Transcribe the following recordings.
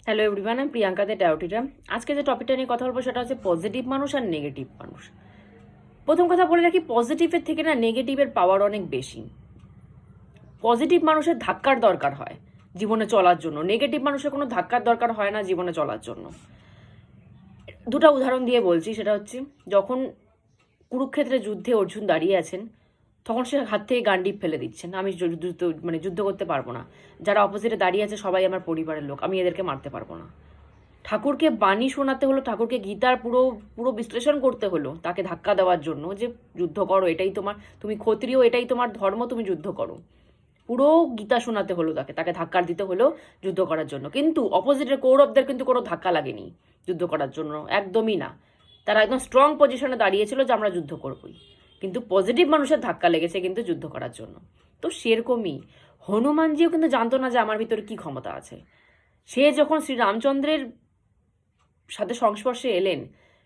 Hello everyone, আমি প্রিয়াঙ্কা দে ট্যারোটিরা। আজকে যে টপিকটা নিয়ে কথা বলবো সেটা হচ্ছে পজিটিভ মানুষ আর নেগেটিভ মানুষ। প্রথম কথা বলে রাখি, পজিটিভের থেকে না নেগেটিভের পাওয়ার অনেক বেশি। পজিটিভ মানুষের ধাক্কার দরকার হয় জীবনে চলার জন্য, নেগেটিভ মানুষের কোনো ধাক্কার দরকার হয় না জীবনে চলার জন্য। দুটো উদাহরণ দিয়ে বলছি, সেটা হচ্ছে যখন কুরুক্ষেত্রে যুদ্ধে অর্জুন দাঁড়িয়ে আছেন, তখন সে হাত থেকে গান্ডিব ফেলে দিচ্ছেন, আমি যুদ্ধ করতে পারবো না, যারা অপোজিটে দাঁড়িয়ে আছে সবাই আমার পরিবারের লোক, আমি এদেরকে মারতে পারবো না। ঠাকুরকে বাণী শোনাতে হলো, ঠাকুরকে গীতার পুরো পুরো বিশ্লেষণ করতে হলো তাকে ধাক্কা দেওয়ার জন্য, যে যুদ্ধ করো, এটাই তোমার, তুমি ক্ষত্রিয়, এটাই তোমার ধর্ম, তুমি যুদ্ধ করো। পুরো গীতা শোনাতে হলো তাকে, তাকে ধাক্কা দিতে হলো যুদ্ধ করার জন্য। কিন্তু অপোজিটের কৌরবদের কিন্তু কোনো ধাক্কা লাগেনি যুদ্ধ করার জন্য, একদমই না। তারা একদম স্ট্রং পজিশনে দাঁড়িয়েছিল যে আমরা যুদ্ধ করবই। কিন্তু পজিটিভ মানুষের ধাক্কা লেগেছে কিন্তু যুদ্ধ করার জন্য। তো সেরকমই হনুমানজিও কিন্তু জানতো না যে আমার ভিতরে কি ক্ষমতা আছে। সে যখন শ্রীরামচন্দ্রের সাথে সংস্পর্শে এলেন,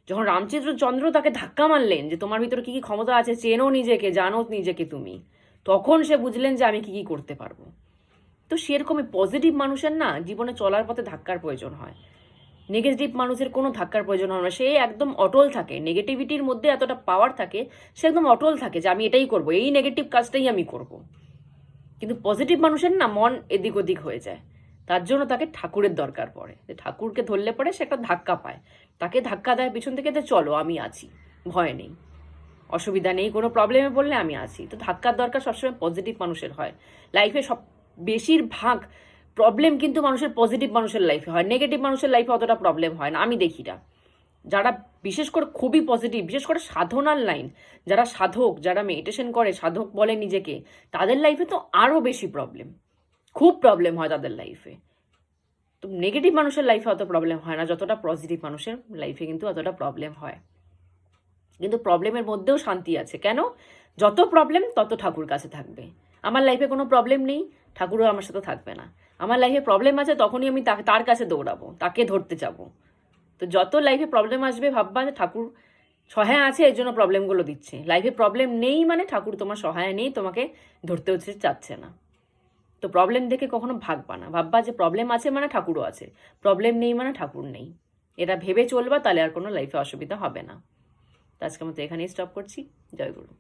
যখন রামচন্দ্র তাকে ধাক্কা মারলেন যে তোমার ভিতরে কি কি ক্ষমতা আছে, চেনো নিজেকে, জানো নিজেকে তুমি, তখন সে বুঝলেন যে আমি কি কি করতে পারবো। তো সেরকমই পজিটিভ মানুষের না জীবনে চলার পথে ধাক্কার প্রয়োজন হয়, নেগেটিভ মানুষের কোনো ধাক্কার প্রয়োজন হয় না। সে একদম অটল থাকে, নেগেটিভিটির মধ্যে এতটা পাওয়ার থাকে, সে একদম অটল থাকে যে আমি এটাই করব, এই নেগেটিভ কাজটাই আমি করব। কিন্তু পজিটিভ মানুষের না মন এদিক ওদিক হয়ে যায়, তার জন্য তাকে ঠাকুরের দরকার পড়ে, যে ঠাকুরকে ধরলে পরে সে একটা ধাক্কা পায়, তাকে ধাক্কা দেয় পিছন থেকে, যে চলো আমি আছি, ভয় নেই, অসুবিধা নেই, কোনো প্রবলেমে বললে আমি আছি। তো ধাক্কার দরকার সবসময় পজিটিভ মানুষের হয় লাইফে। সব বেশিরভাগ প্রবলেম কিন্তু মানুষের পজিটিভ মানুষের লাইফে হয়, নেগেটিভ মানুষের লাইফে অতটা প্রবলেম হয় না, আমি দেখি না। যারা বিশেষ করে খুবই পজিটিভ, বিশেষ করে সাধনার লাইন, যারা সাধক, যারা মেডিটেশন করে, সাধক বলে নিজেকে, তাদের লাইফে তো আরও বেশি প্রবলেম, খুব প্রবলেম হয় তাদের লাইফে। তো নেগেটিভ মানুষের লাইফে অত প্রবলেম হয় না যতটা পজিটিভ মানুষের লাইফে কিন্তু অতটা প্রবলেম হয়। কিন্তু প্রবলেমের মধ্যেও শান্তি আছে। কেন? যত প্রবলেম তত ঠাকুর কাছে থাকবে। আমার লাইফে কোনো প্রবলেম নেই, ঠাকুরও আমার সাথে থাকবে না। আমার লাইফে প্রবলেম আছে, তখনই আমি তার কাছে দৌড়াবো, তাকে ধরতে যাব। তো যত লাইফে প্রবলেম আসবে ভাববা যে ঠাকুর সহায় আছে, এর জন্য প্রবলেমগুলো দিচ্ছে। লাইফে প্রবলেম নেই মানে ঠাকুর তোমার সহায় নেই, তোমাকে ধরতেও চাচ্ছে না। তো প্রবলেম দেখে কখনো ভাববা না, ভাববা যে প্রবলেম আছে মানে ঠাকুরও আছে, প্রবলেম নেই মানে ঠাকুর নেই। এটা ভেবে চলবা, তাহলে আর কোনো লাইফে অসুবিধা হবে না। তো আজকের মতো এখানেই স্টপ করছি। জয় গুরু।